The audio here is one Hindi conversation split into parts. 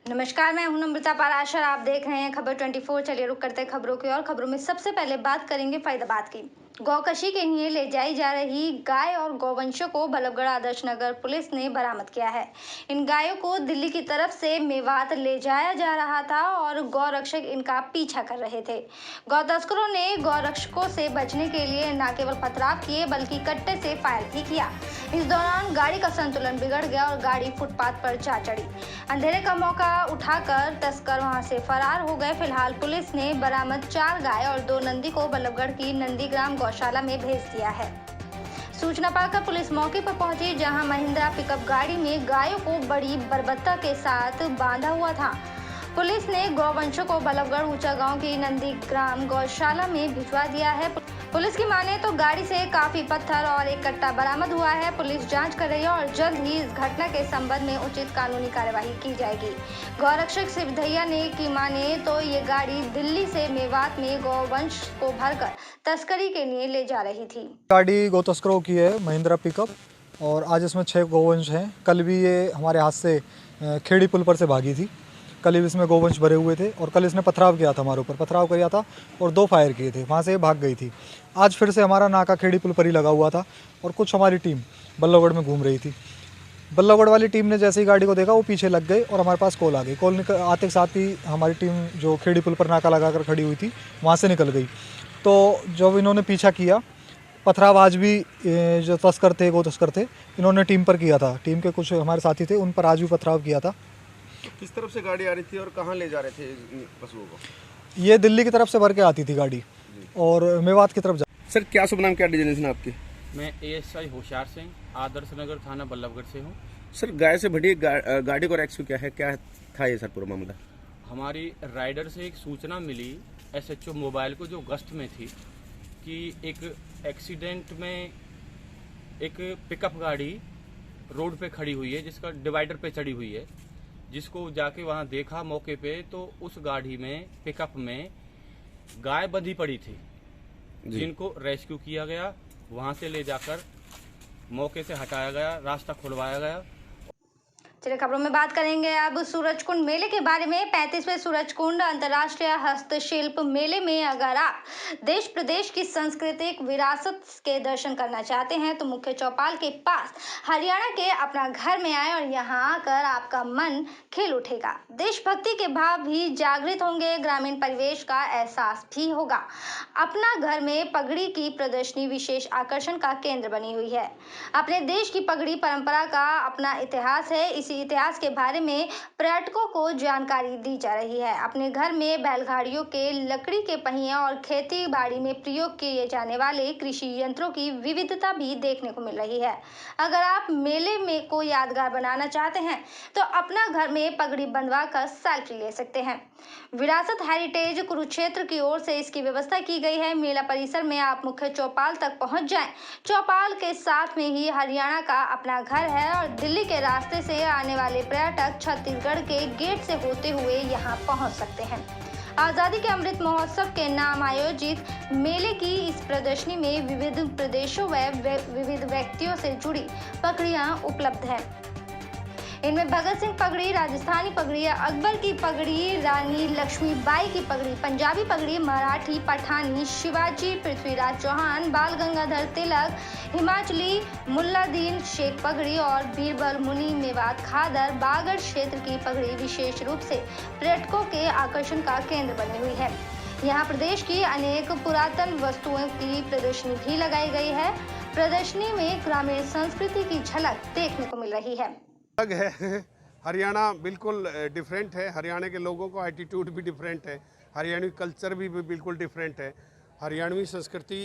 नमस्कार, मैं हूं नम्रता पाराशर। आप देख रहे हैं खबर 24। चलिए रुक करते हैं खबरों की और खबरों में सबसे पहले बात करेंगे फरीदाबाद की। गौकशी के लिए ले जाई जा रही गाय और गौवंशों को बल्लभगढ़ आदर्श नगर पुलिस ने बरामद किया है। इन गायों को दिल्ली की तरफ से मेवात ले जाया जा रहा था और गौरक्षक इनका पीछा कर रहे थे। गौ तस्करों ने गौरक्षकों से बचने के लिए न केवल पथराव किए बल्कि कट्टे से फायर भी किया। इस दौरान गाड़ी का संतुलन बिगड़ गया और गाड़ी फुटपाथ पर जा चढ़ी। अंधेरे का मौका उठाकर तस्कर वहां से फरार हो गए। फिलहाल पुलिस ने बरामद 4 गाय और 2 नंदी को बल्लभगढ़ की नंदीग्राम गौशाला में भेज दिया है। सूचना पाकर पुलिस मौके पर पहुंची, जहां महिंद्रा पिकअप गाड़ी में गायों को बड़ी बर्बरता के साथ बांधा हुआ था। पुलिस ने गौवंशों को बल्लभगढ़ ऊंचा गांव की नंदीग्राम गौशाला में भिजवा दिया है। पुलिस की माने तो गाड़ी से काफी पत्थर और एक कट्टा बरामद हुआ है। पुलिस जांच कर रही है और जल्द ही इस घटना के संबंध में उचित कानूनी कार्यवाही की जाएगी। गौरक्षक शिवधैया ने की माने तो ये गाड़ी दिल्ली से मेवात में गौवंश को भरकर तस्करी के लिए ले जा रही थी। गाड़ी गौ तस्करों की है, महिंद्रा पिकअप, और आज इसमें 6 गौवंश हैं। कल भी ये हमारे हाथ से खेड़ी पुल पर से भागी थी। कल भी इसमें गौवंश भरे हुए थे और कल इसने पथराव किया था, हमारे ऊपर पथराव किया था और 2 फायर किए थे। वहाँ से ये भाग गई थी। आज फिर से हमारा नाका खेड़ी पुल पर ही लगा हुआ था और कुछ हमारी टीम बल्लभगढ़ में घूम रही थी। बल्लभगढ़ वाली टीम ने जैसे ही गाड़ी को देखा वो पीछे लग गए और हमारे पास कॉल आ गई। कॉल आते के साथ ही हमारी टीम जो खेड़ी पुल पर नाका लगाकर खड़ी हुई थी वहाँ से निकल गई। तो जब इन्होंने पीछा किया, पथराव आज भी जो तस्कर थे, गौ तस्कर थे, इन्होंने टीम पर किया था। टीम के कुछ हमारे साथी थे, उन पर आज भी पथराव किया था। किस तरफ से गाड़ी आ रही थी और कहाँ ले जा रहे थे इन पशुओं को? ये दिल्ली की तरफ से भर के आती थी गाड़ी और मेवात की तरफ जा। सर क्या शुभ नाम, क्या डिजिग्नेशन आपकी? मैं एएसआई होशियार सिंह, आदर्श नगर थाना बल्लभगढ़ से हूँ। सर गाय से भरी गाड़ी को रेस्क्यू किया है, क्या था ये सर पूरा मामला? हमारी राइडर से एक सूचना मिली एसएचओ मोबाइल को, जो गश्त में थी, कि एक एक्सीडेंट में एक पिकअप गाड़ी रोड पे खड़ी हुई है, जिसका डिवाइडर पे चढ़ी हुई है। जिसको जाके वहाँ देखा मौके पे, तो उस गाड़ी में, पिकअप में गाय बंधी पड़ी थी, जिनको रेस्क्यू किया गया। वहाँ से ले जाकर मौके से हटाया गया, रास्ता खुलवाया गया। चलिए खबरों में बात करेंगे अब सूरजकुंड मेले के बारे में। 35वें सूरजकुंड अंतर्राष्ट्रीय हस्तशिल्प मेले में अगर आप देश प्रदेश की सांस्कृतिक विरासत के दर्शन करना चाहते हैं तो मुख्य चौपाल के पास हरियाणा के अपना घर में आए और यहां आकर आपका मन खिल उठेगा। देशभक्ति के भाव भी जागृत होंगे, ग्रामीण परिवेश का एहसास भी होगा। अपना घर में पगड़ी की प्रदर्शनी विशेष आकर्षण का केंद्र बनी हुई है। अपने देश की पगड़ी परंपरा का अपना इतिहास है। इसी इतिहास के बारे में पर्यटकों को जानकारी दी जा रही है। अपने घर में बैलगाड़ियों के लकड़ी के पहिए और खेती बाड़ी में प्रयोग किए जाने वाले कृषि यंत्रों की विविधता भी देखने को मिल रही है। अगर आप मेले में को यादगार बनाना चाहते हैं तो अपना घर में पगड़ी बंधवा कर सेल्फी ले सकते हैं। विरासत हेरिटेज कुरुक्षेत्र की ओर से इसकी व्यवस्था की गई है। मेला परिसर में आप मुख्य चौपाल तक पहुंच जाएं। चौपाल के साथ में ही हरियाणा का अपना घर है और दिल्ली के रास्ते से आने वाले पर्यटक छत्तीसगढ़ के गेट से होते हुए यहां पहुंच सकते हैं। आजादी के अमृत महोत्सव के नाम आयोजित मेले की इस प्रदर्शनी में विविध प्रदेशों व विविध व्यक्तियों से जुड़ी पगड़ियां उपलब्ध हैं। इनमें भगत सिंह पगड़ी, राजस्थानी पगड़ी, अकबर की पगड़ी, रानी लक्ष्मीबाई की पगड़ी, पंजाबी पगड़ी, मराठी, पठानी, शिवाजी, पृथ्वीराज चौहान, बाल गंगाधर तिलक, हिमाचली मुल्लादीन शेख पगड़ी और बीरबल मुनि मेवात खादर बागड़ क्षेत्र की पगड़ी विशेष रूप से पर्यटकों के आकर्षण का केंद्र बनी हुई है। यहाँ प्रदेश की अनेक पुरातन वस्तुओं की प्रदर्शनी भी लगाई गई है। प्रदर्शनी में ग्रामीण संस्कृति की झलक देखने को मिल रही है। अलग है, हरियाणा बिल्कुल डिफरेंट है। हरियाणा के लोगों का एटीट्यूड भी डिफरेंट है, हरियाणवी कल्चर भी बिल्कुल डिफरेंट है। हरियाणवी संस्कृति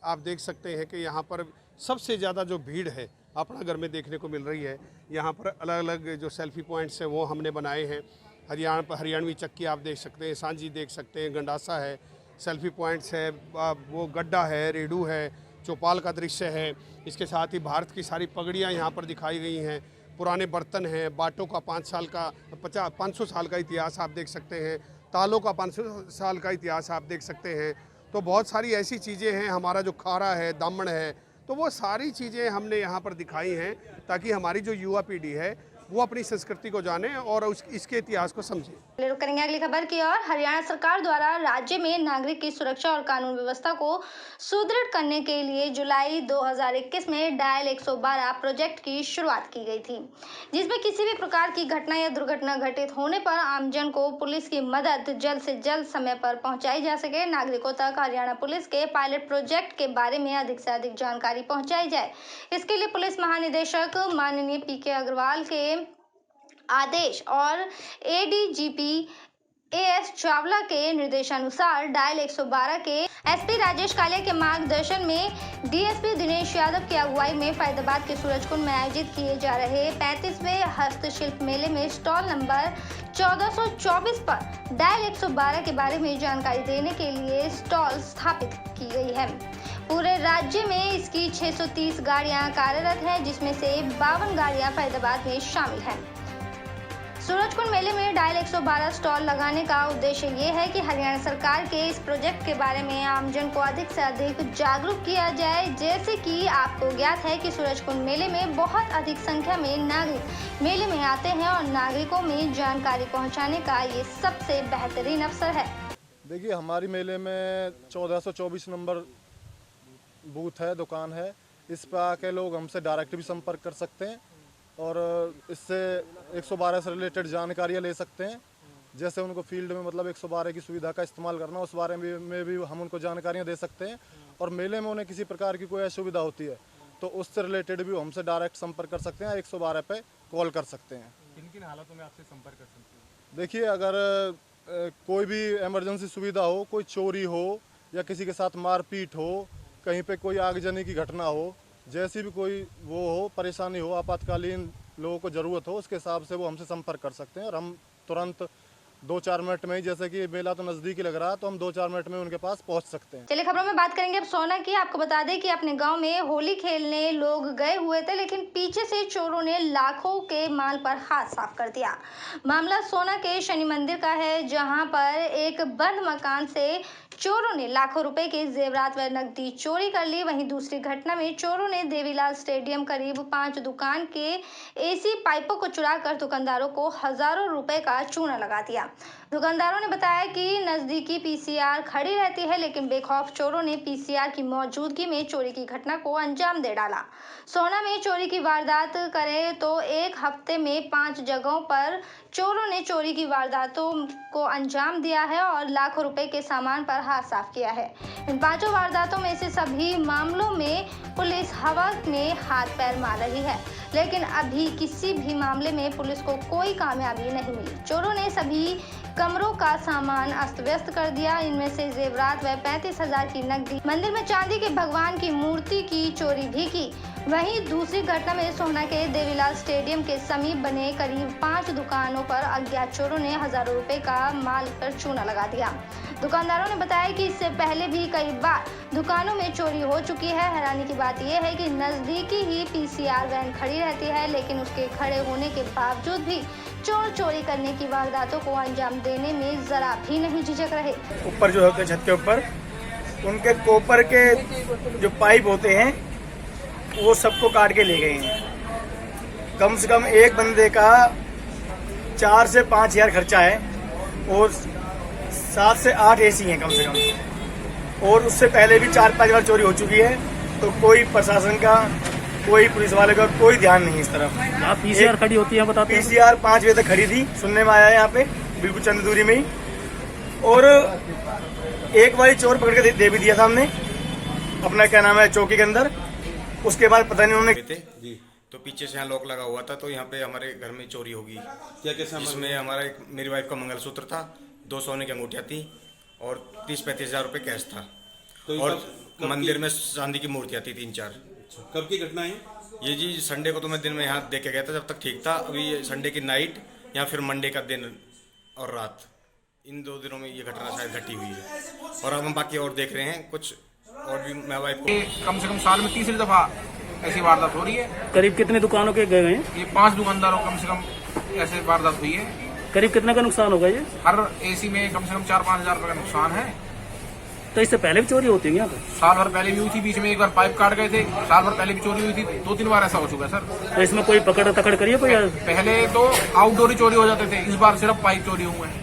आप देख सकते हैं कि यहाँ पर सबसे ज़्यादा जो भीड़ है अपना घर में देखने को मिल रही है। यहाँ पर अलग अलग जो सेल्फी पॉइंट्स हैं वो हमने बनाए हैं। हरियाणवी चक्की आप देख सकते हैं, सांझी देख सकते हैं, गंडासा है, सेल्फी पॉइंट्स है, वो गड्ढा है, रेडू है, चौपाल का दृश्य है। इसके साथ ही भारत की सारी पगड़ियाँ यहाँ पर दिखाई गई हैं। पुराने बर्तन हैं, बाटों का 500 साल का इतिहास आप देख सकते हैं, तालों का 500 साल का इतिहास आप देख सकते हैं। तो बहुत सारी ऐसी चीज़ें हैं, हमारा जो खारा है, दामन है, तो वो सारी चीज़ें हमने यहाँ पर दिखाई हैं ताकि हमारी जो युवा पीढ़ी है वो अपनी संस्कृति को जाने और इसके इतिहास को समझें। रुक करेंगे अगली खबर की ओर। हरियाणा सरकार द्वारा राज्य में नागरिक की सुरक्षा और कानून व्यवस्था को सुदृढ़ करने के लिए जुलाई 2021 में डायल 112 प्रोजेक्ट की शुरुआत की गई थी, जिसमें किसी भी प्रकार की घटना या दुर्घटना घटित होने पर आमजन को पुलिस की मदद जल्द से जल्द समय पर पहुंचाई जा सके, नागरिकों तक हरियाणा पुलिस के पायलट प्रोजेक्ट के बारे में अधिक से अधिक जानकारी पहुंचाई जाए। इसके लिए पुलिस महानिदेशक माननीय पीके अग्रवाल के आदेश और एडीजीपी एएस चावला के निर्देशानुसार डायल 112 के एसपी राजेश कालिया के मार्गदर्शन में डीएसपी दिनेश यादव की अगुवाई में फरीदाबाद के सूरजकुंड में आयोजित किए जा रहे 35वें हस्तशिल्प मेले में स्टॉल नंबर 1424 पर डायल 112 के बारे में जानकारी देने के लिए स्टॉल स्थापित की गई है। पूरे राज्य में इसकी 630 गाड़ियां कार्यरत हैं, जिसमें से 52 गाड़ियां फरीदाबाद में शामिल हैं। सूरजकुंड मेले में डायल 112 स्टॉल लगाने का उद्देश्य ये है कि हरियाणा सरकार के इस प्रोजेक्ट के बारे में आमजन को अधिक से अधिक जागरूक किया जाए। जैसे कि आपको ज्ञात है कि सूरजकुंड मेले में बहुत अधिक संख्या में नागरिक मेले में आते हैं और नागरिकों में जानकारी पहुंचाने का ये सबसे बेहतरीन अवसर है। देखिए, हमारी मेले में 1424 नंबर बूथ है, दुकान है। इस पर आके लोग हमसे डायरेक्ट भी संपर्क कर सकते हैं और इससे 112 से रिलेटेड जानकारियाँ ले सकते हैं। जैसे उनको फील्ड में मतलब 112 की सुविधा का इस्तेमाल करना, उस बारे में भी हम उनको जानकारियाँ दे सकते हैं। और मेले में उन्हें किसी प्रकार की कोई असुविधा होती है तो उससे रिलेटेड भी हमसे डायरेक्ट संपर्क कर सकते हैं, 112 पे कॉल कर सकते हैं। किन किन हालातों में आपसे संपर्क कर सकते हैं? देखिए, अगर कोई भी इमरजेंसी सुविधा हो, कोई चोरी हो या किसी के साथ मारपीट हो, कहीं पे कोई आगजनी की घटना हो, जैसी भी कोई वो हो, परेशानी हो, आपातकालीन लोगों को ज़रूरत हो, उसके हिसाब से वो हमसे संपर्क कर सकते हैं और हम तुरंत 2-4 मिनट में ही, जैसे कि मेला तो नज़दीक ही लग रहा है, तो हम 2-4 मिनट में उनके पास पहुंच सकते हैं। चलिए खबरों में बात करेंगे अब सोना की। आपको बता दें कि अपने गांव में होली खेलने लोग गए हुए थे, लेकिन पीछे से चोरों ने लाखों के माल पर हाथ साफ कर दिया। मामला सोना के शनि मंदिर का है, जहां पर एक बंद मकान से चोरों ने लाखों रुपए के जेवरात व नकदी चोरी कर ली। वहीं दूसरी घटना में चोरों ने देवीलाल स्टेडियम करीब 5 दुकान के एसी पाइपों को चुराकर दुकानदारों को हजारों रुपए का चूना लगा दिया। दुकानदारों ने बताया कि नजदीकी पीसीआर खड़ी रहती है, लेकिन बेखौफ चोरों ने पीसीआर की मौजूदगी में चोरी की घटना को अंजाम दे डाला। सोना में चोरी की वारदात करें तो एक हफ्ते में 5 जगहों पर चोरों ने चोरी की वारदातों को अंजाम दिया है और लाखों रुपए के सामान पर हाथ साफ किया है। इन 5 वारदातों में से सभी मामलों में पुलिस हवा में हाथ पैर मार रही है, लेकिन अभी किसी भी मामले में पुलिस को कोई कामयाबी नहीं मिली। चोरों ने सभी कमरों का सामान अस्त व्यस्त कर दिया। इनमें से जेवरात व 35,000 की नकदी, मंदिर में चांदी के भगवान की मूर्ति की चोरी भी की। वहीं दूसरी घटना में सोहना के देवीलाल स्टेडियम के समीप बने करीब 5 दुकानों पर अज्ञात चोरों ने हजारों रुपए का माल पर चूना लगा दिया। दुकानदारों ने बताया कि इससे पहले भी कई बार दुकानों में चोरी हो चुकी है। हैरानी की बात यह है कि नजदीकी ही पीसीआर वैन खड़ी रहती है, लेकिन उसके खड़े होने के बावजूद भी चोर चोरी करने की वारदातों को अंजाम देने में जरा भी नहीं झिझक रहे। ऊपर जो होते हैं छत के ऊपर, उनके कॉपर के जो पाइप होते हैं वो सबको काट के ले गए हैं। कम से कम एक बंदे का 4 से 5 हज़ार खर्चा है और 7 से 8 एसी हैं कम से कम, और उससे पहले भी 4-5 बार चोरी हो चुकी है। तो कोई प्रशासन का, कोई पुलिस वाले का कोई ध्यान नहीं इस तरफ। आप पीसीआर खड़ी होती है, बताते हैं। पीसीआर 5 बजे तक खड़ी थी, सुनने में आया है यहाँ पे बिल्कुल चंद दूरी में ही। और एक बार चोर पकड़ के दे भी दिया था हमने अपना, क्या नाम है, चौकी के अंदर। उसके बाद पता नहीं उन्होंने जी, तो पीछे से यहाँ लॉक लगा हुआ था, तो यहाँ पे हमारे घर में चोरी होगी। क्या क्या सामान? इसमें हमारा मेरी वाइफ का मंगलसूत्र था, 2 सोने की अंगूठियाँ थी और 30-35 हज़ार रुपये कैश था। तो और मंदिर में चांदी की मूर्तियाँ थी 3-4। कब की घटना है ये जी? संडे को तो मैं दिन में यहाँ देख के गया था, जब तक ठीक था। अभी संडे की नाइट या फिर मंडे का दिन और रात, इन 2 दिनों में ये घटना शायद घटी हुई है। और अब हम बाकी और देख रहे हैं कुछ, और भी मैं वाइफ को कम से कम साल में 30 दफा ऐसी वारदात हो रही है। करीब कितने दुकानों के गए हैं? ये 5 दुकानदारों कम से कम ऐसे वारदात हुई है। करीब कितना का नुकसान होगा ये? हर एसी में कम से कम 4-5 हज़ार रुपये का नुकसान है। तो इससे पहले भी चोरी होती है यहाँ पे? साल भर पहले भी हुई थी, बीच में एक बार पाइप काट गए थे, साल भर पहले भी चोरी हुई थी, 2-3 बार ऐसा हो चुका है सर। तो इसमें कोई पकड़ तकड़ करिए कोई? पहले तो आउटडोर ही चोरी हो जाते थे, इस बार सिर्फ पाइप चोरी हुए हैं।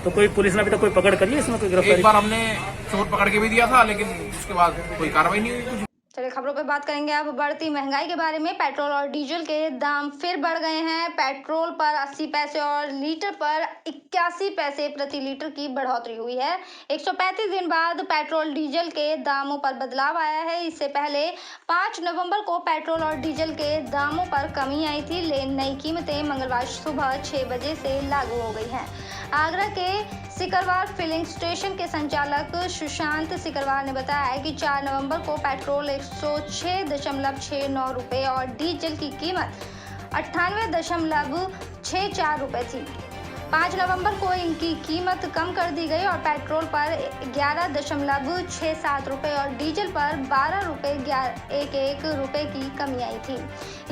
तो कोई पुलिस ने अभी तक कोई पकड़ करी है इसमें, कोई गिरफ्तारी? एक बार हमने चोर पकड़ के भी दिया था, लेकिन उसके बाद कोई कार्रवाई नहीं हुई कुछ। चलिए खबरों पे बात करेंगे अब बढ़ती महंगाई के बारे में। पेट्रोल और डीजल के दाम फिर बढ़ गए हैं। पेट्रोल पर 80 पैसे और लीटर पर 81 पैसे प्रति लीटर की बढ़ोतरी हुई है। 135 दिन बाद पेट्रोल डीजल के दामों पर बदलाव आया है। इससे पहले 5 नवंबर को पेट्रोल और डीजल के दामों पर कमी आई थी, लेकिन नई कीमतें मंगलवार सुबह 6 बजे से लागू हो गई हैं। आगरा के सिकरवार फिलिंग स्टेशन के संचालक सुशांत सिकरवार ने बताया कि 4 नवंबर को पेट्रोल 106.69 रुपये और डीजल की कीमत 98.64 रुपये थी। 5 नवंबर को इनकी कीमत कम कर दी गई और पेट्रोल पर 11.67 रुपये और डीजल पर 12.11 रुपये की कमी आई थी।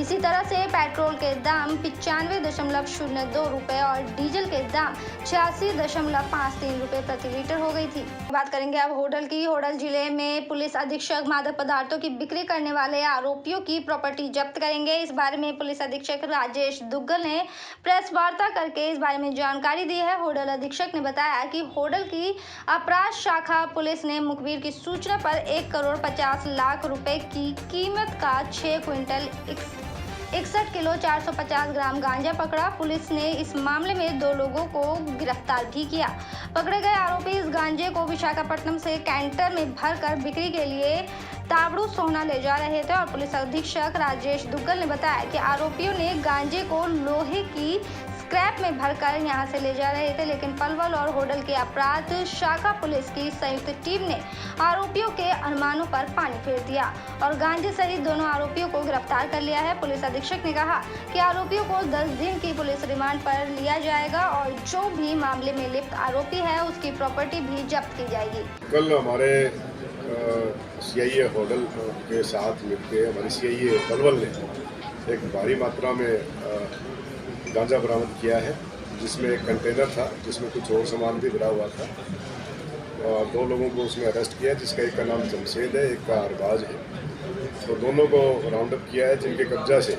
इसी तरह से पेट्रोल के दाम 95.02 रुपये और डीजल के दाम 86.53 रुपये प्रति लीटर हो गई थी। बात करेंगे अब होडल की। होडल जिले में पुलिस अधीक्षक मादक पदार्थों की बिक्री करने वाले आरोपियों की प्रॉपर्टी जब्त करेंगे। इस बारे में पुलिस अधीक्षक राजेश दुग्गल ने प्रेस वार्ता करके इस बारे में जानकारी दी है। होडल अधीक्षक ने बताया कि होडल की अपराध शाखा पुलिस ने मुखबिर की सूचना पर 1,50,00,000 रुपए की कीमत का 6 क्विंटल 61 किलो 450 ग्राम गांजा पकड़ा। पुलिस ने इस मामले में 2 लोगों को गिरफ्तार भी किया। पकड़े गए आरोपी इस गांजे को विशाखापट्टनम से कैंटर में भरकर बिक्री के लिए ताबड़ू सोहना ले जा रहे थे और पुलिस अधीक्षक राजेश दुग्गल ने बताया कि आरोपियों ने गांजे को लोहे की स्क्रैप में भरकर यहां से ले जा रहे थे, लेकिन पलवल और होडल के अपराध शाखा पुलिस की संयुक्त टीम ने आरोपियों के अनुमानों पर पानी फेर दिया और गांजे सहित दोनों आरोपियों को गिरफ्तार कर लिया है। पुलिस अधीक्षक ने कहा कि आरोपियों को 10 दिन की पुलिस रिमांड पर लिया जाएगा और जो भी मामले में लिप्त आरोपी है उसकी प्रॉपर्टी भी जब्त की जाएगी। कल हमारे सीआईए होडल के साथ मिलकर हमारी सीआईए पलवल ने एक भारी मात्रा में गांजा बरामद किया है, जिसमें एक कंटेनर था जिसमें कुछ और सामान भी भरा हुआ था। 2 लोगों को उसमें अरेस्ट किया, जिसका एक का नाम जमशेद है, एक का अरबाज है। तो दोनों को राउंड अप किया है, जिनके कब्जा से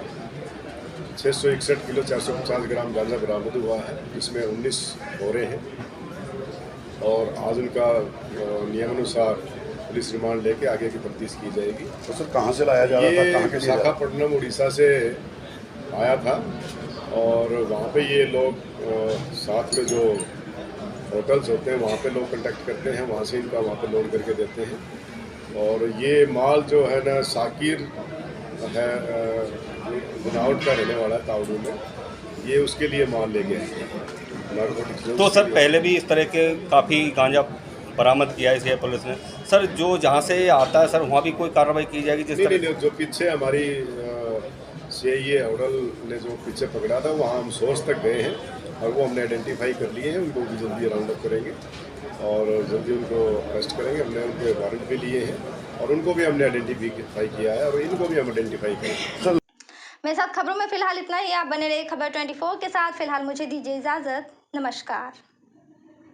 661 किलो 450 ग्राम गांजा बरामद हुआ है, जिसमें 19 बोरे हैं और आज उनका नियमानुसार पुलिस रिमांड लेके आगे की तफ्तीश की जाएगी। तो सर कहाँ से लाया जा रहा था? कहाँ के? विशाखापट्टनम उड़ीसा से आया था और वहाँ पे ये लोग साथ में जो होटल्स होते हैं वहाँ पे लोग कांटेक्ट करते हैं, वहाँ से इनका वहाँ पे लोड करके देते हैं। और ये माल जो है ना साकिर है, गुनावट का रहने वाला है तावड़ू में, ये उसके लिए माल ले गए हैं। तो सर पहले भी इस तरह के काफ़ी गांजा बरामद किया है इसलिए पुलिस ने। सर जो जहाँ से आता है सर वहाँ भी कोई कार्रवाई की जाएगी? जिस तरह जो पीछे हमारी सीआईए होडल ने जो पीछे पकड़ा था वहाँ हम सोर्स तक गए हैं और वो हमने आइडेंटिफाई कर लिए हैं। उनको भी जल्दी राउंड अप करेंगे और जल्दी उनको अरेस्ट करेंगे। हमने उनके वारंट भी लिए हैं और उनको भी हमने आइडेंटिफाई किया है और इनको भी हम आइडेंटिफाई करेंगे। मेरे साथ खबरों में फिलहाल इतना ही। आप बने रहे खबर 24 के साथ। फिलहाल मुझे दीजिए इजाजत। नमस्कार।